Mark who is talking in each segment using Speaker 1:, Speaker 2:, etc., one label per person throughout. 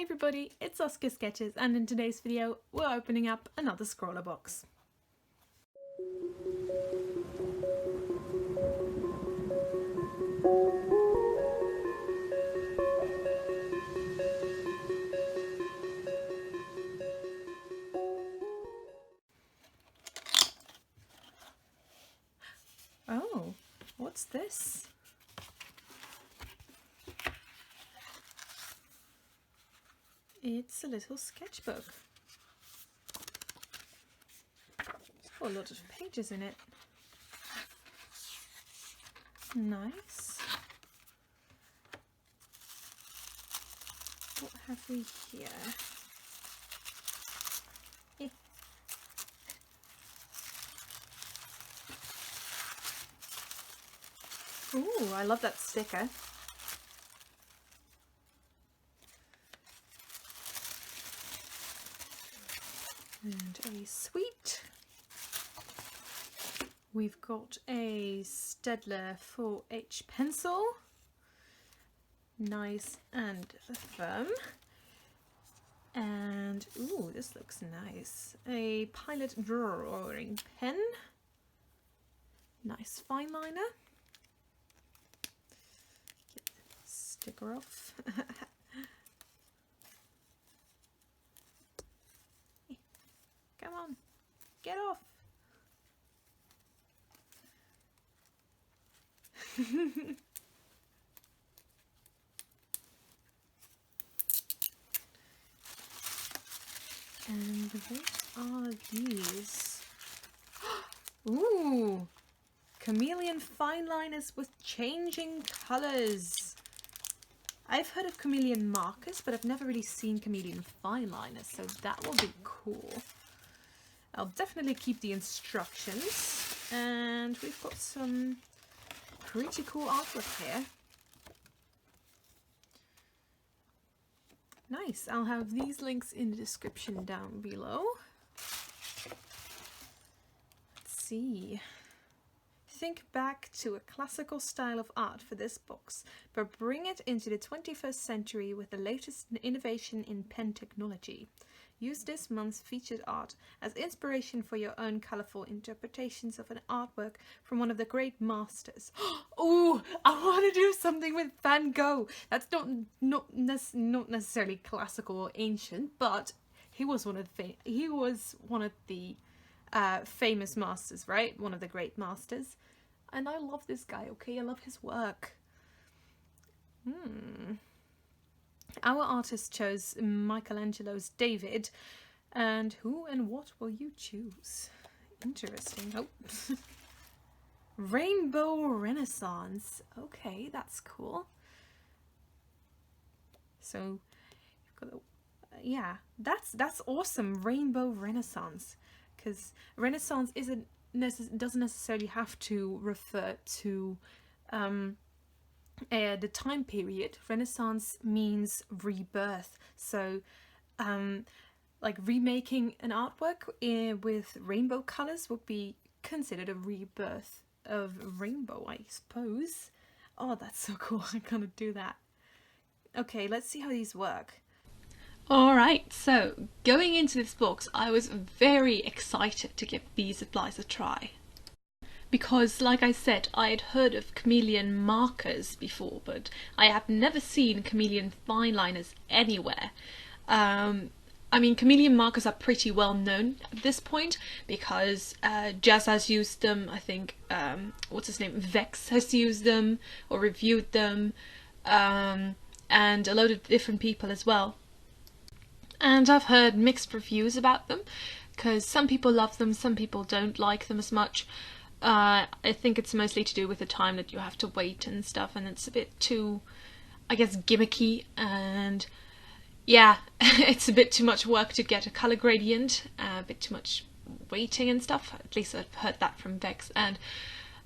Speaker 1: Hey everybody, it's SaskiaSketches, and in today's video we're opening up another Scrawlrbox. Oh, what's this? It's a little sketchbook. Oh, a lot of pages in it. Nice. What have we here? Ooh, I love that sticker. And a sweet. We've got a Staedtler 4H pencil. Nice and firm. And ooh, this looks nice. A Pilot drawing pen. Nice fine liner. Get the sticker off. Come on, get off. And what are these? Ooh, chameleon fine liners with changing colours. I've heard of chameleon markers, but I've never really seen chameleon fine liners, so that will be cool. I'll definitely keep the instructions, and we've got some pretty cool artwork here. Nice, I'll have these links in the description down below. Let's see. Think back to a classical style of art for this box, but bring it into the 21st century with the latest innovation in pen technology. Use this month's featured art as inspiration for your own colourful interpretations of an artwork from one of the great masters. Oh, I want to do something with Van Gogh. That's not necessarily classical or ancient, but he was one of the famous masters, right? One of the great masters. And I love this guy, okay? I love his work. Our artist chose Michelangelo's David, and who and what will you choose? Interesting. Oh, Rainbow Renaissance. Okay, that's cool. So, you've got yeah, that's awesome. Rainbow Renaissance, because Renaissance doesn't necessarily have to refer to the time period. Renaissance means rebirth, so like remaking an artwork with rainbow colors would be considered a rebirth of rainbow, I suppose. Oh, that's so cool. I gotta do that. Okay, let's see how these work. Alright, so going into this box I was very excited to give these supplies a try. Because, like I said, I had heard of chameleon markers before, but I have never seen chameleon fine liners anywhere. I mean, chameleon markers are pretty well known at this point, because Jazz has used them, I think, what's his name, VEXX has used them, or reviewed them, and a load of different people as well. And I've heard mixed reviews about them, because some people love them, some people don't like them as much. I think it's mostly to do with the time that you have to wait and stuff, and it's a bit too, I guess, gimmicky, and yeah, it's a bit too much work to get a colour gradient, a bit too much waiting and stuff. At least I've heard that from VEXX, and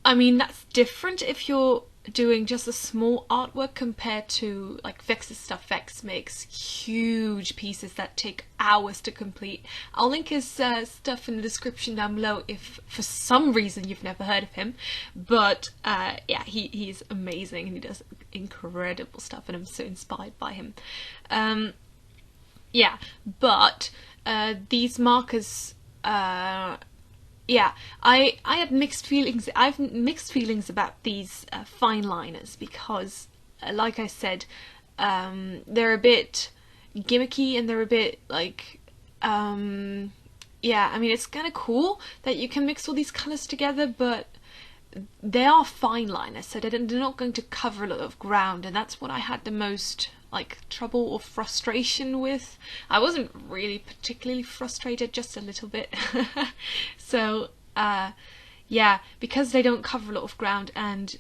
Speaker 1: I mean, that's different if you're doing just a small artwork compared to like VEXX's stuff. VEXX makes huge pieces that take hours to complete. I'll link his stuff in the description down below if for some reason you've never heard of him, but yeah, he's amazing and he does incredible stuff, and I'm so inspired by him. yeah, but these markers, yeah, I had mixed feelings. I've mixed feelings about these fine liners because, like I said, they're a bit gimmicky and they're a bit like, yeah. I mean, it's kind of cool that you can mix all these colors together, but they are fine liners, so they're not going to cover a lot of ground, and that's what I had the most like trouble or frustration with. I wasn't really particularly frustrated, just a little bit. So yeah, because they don't cover a lot of ground, and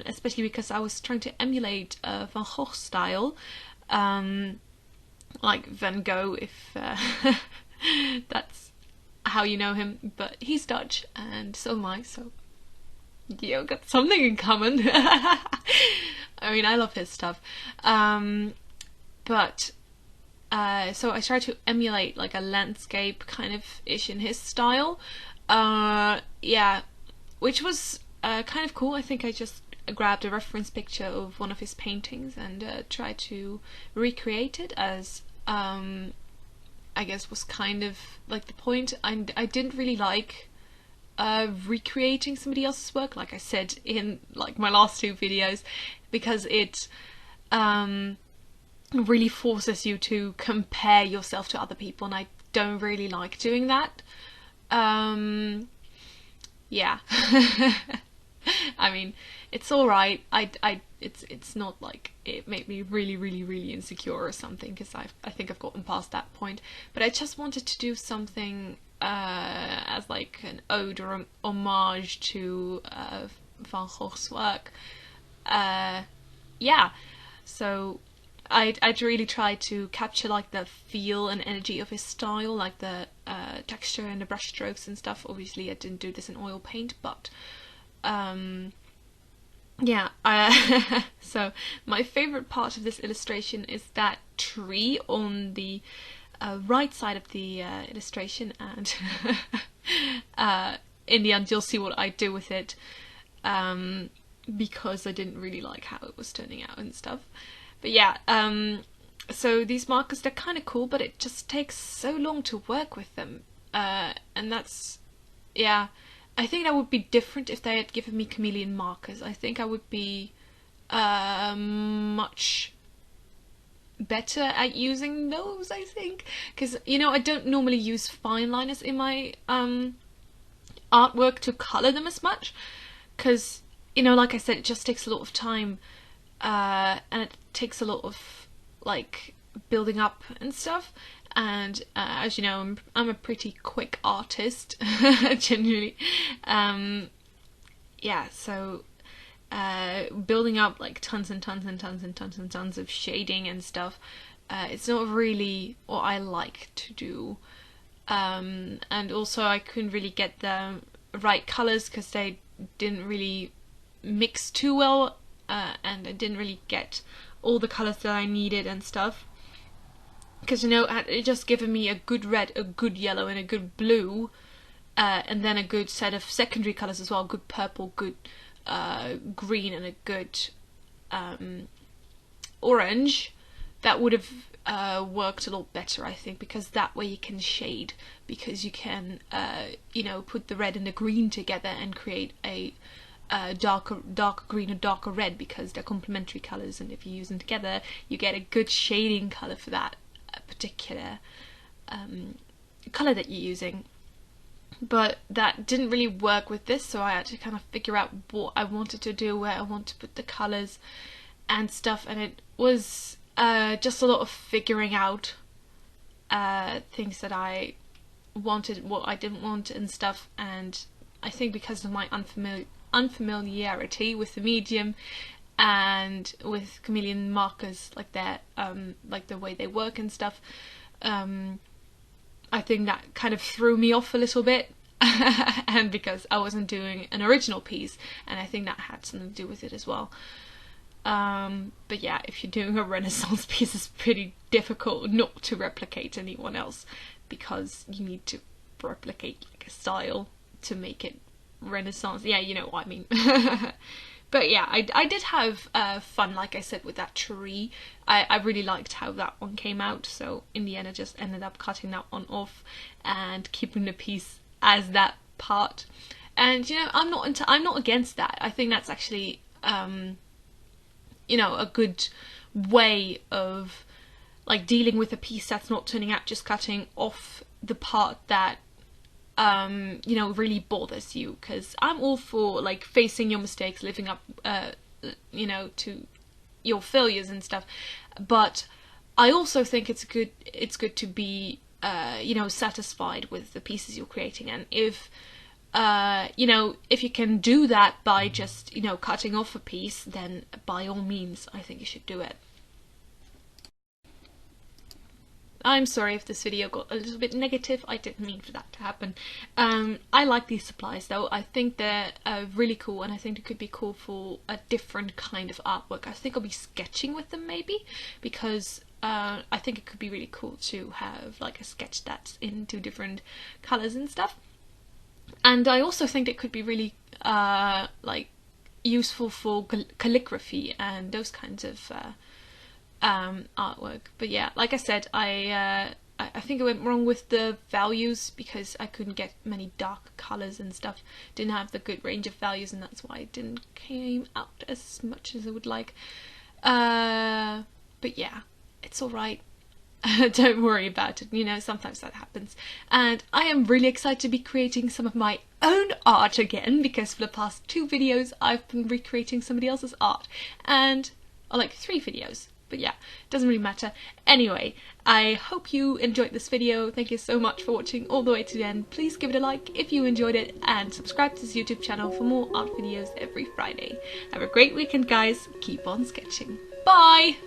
Speaker 1: especially because I was trying to emulate Van Gogh style, like Van Gogh, if that's how you know him, but he's Dutch and so am I, so you got something in common. I mean, I love his stuff. But so I tried to emulate like a landscape kind of ish in his style. Yeah, which was kind of cool. I think I just grabbed a reference picture of one of his paintings and tried to recreate it as I guess was kind of like the point. I didn't really like recreating somebody else's work, like I said in like my last two videos, because it really forces you to compare yourself to other people, and I don't really like doing that. Yeah. I mean, it's alright. It's not like it made me really insecure or something, because I think I've gotten past that point. But I just wanted to do something as like an ode or an homage to Van Gogh's work. Yeah, so I'd really try to capture like the feel and energy of his style, like the texture and the brush strokes and stuff. Obviously I didn't do this in oil paint, but yeah. So my favorite part of this illustration is that tree on the right side of the illustration, and in the end you'll see what I do with it, because I didn't really like how it was turning out and stuff. But yeah, so these markers, they're kind of cool, but it just takes so long to work with them, and that's, yeah, I think that would be different if they had given me chameleon markers. I think I would be much better at using those, I think, because, you know, I don't normally use fine liners in my artwork to color them as much, because, you know, like I said, it just takes a lot of time, and it takes a lot of like building up and stuff, and as you know, I'm a pretty quick artist generally. Yeah, so building up like tons and tons and tons and tons and tons of shading and stuff, it's not really what I like to do, and also I couldn't really get the right colors because they didn't really mix too well, and I didn't really get all the colors that I needed and stuff, because, you know, it just given me a good red, a good yellow and a good blue, and then a good set of secondary colors as well, good purple, good green, and a good orange. That would have worked a lot better, I think, because that way you can shade, because you can you know, put the red and the green together and create a darker green or darker red, because they're complementary colors, and if you use them together you get a good shading color for that particular color that you're using. But that didn't really work with this, so I had to kind of figure out what I wanted to do, where I want to put the colors and stuff, and it was just a lot of figuring out things that I wanted, what I didn't want and stuff. And I think because of my unfamiliarity with the medium and with chameleon markers, like that, like the way they work and stuff, I think that kind of threw me off a little bit. And because I wasn't doing an original piece, and I think that had something to do with it as well. But yeah, if you're doing a Renaissance piece, it's pretty difficult not to replicate anyone else, because you need to replicate like a style to make it Renaissance. Yeah, you know what I mean.
Speaker 2: But yeah, I did have fun, like I said, with that tree. I really liked how that one came out, so in the end I just ended up cutting that one off and keeping the piece as that part. And you know, I'm not against that. I think that's actually you know, a good way of like dealing with a piece that's not turning out, just cutting off the part that you know, really bothers you, because I'm all for like facing your mistakes, living up you know, to your failures and stuff, but I also think it's good to be you know, satisfied with the pieces you're creating. And if you know, if you can do that by just, you know, cutting off a piece, then by all means I think you should do it. I'm sorry if this video got a little bit negative, I didn't mean for that to happen. I like these supplies though. I think they're really cool, and I think it could be cool for a different kind of artwork. I think I'll be sketching with them maybe, because I think it could be really cool to have like a sketch that's in 2 different colours and stuff. And I also think it could be really like useful for calligraphy and those kinds of artwork. But yeah, like I said, I think I went wrong with the values because I couldn't get many dark colours and stuff. Didn't have the good range of values, and that's why it didn't came out as much as I would like. But yeah, it's alright. Don't worry about it, you know, sometimes that happens. And I am really excited to be creating some of my own art again, because for the past 2 videos I've been recreating somebody else's art, and or like 3 videos. But yeah, it doesn't really matter. Anyway, I hope you enjoyed this video. Thank you so much for watching all the way to the end. Please give it a like if you enjoyed it, and subscribe to this YouTube channel for more art videos every Friday. Have a great weekend, guys. Keep on sketching. Bye!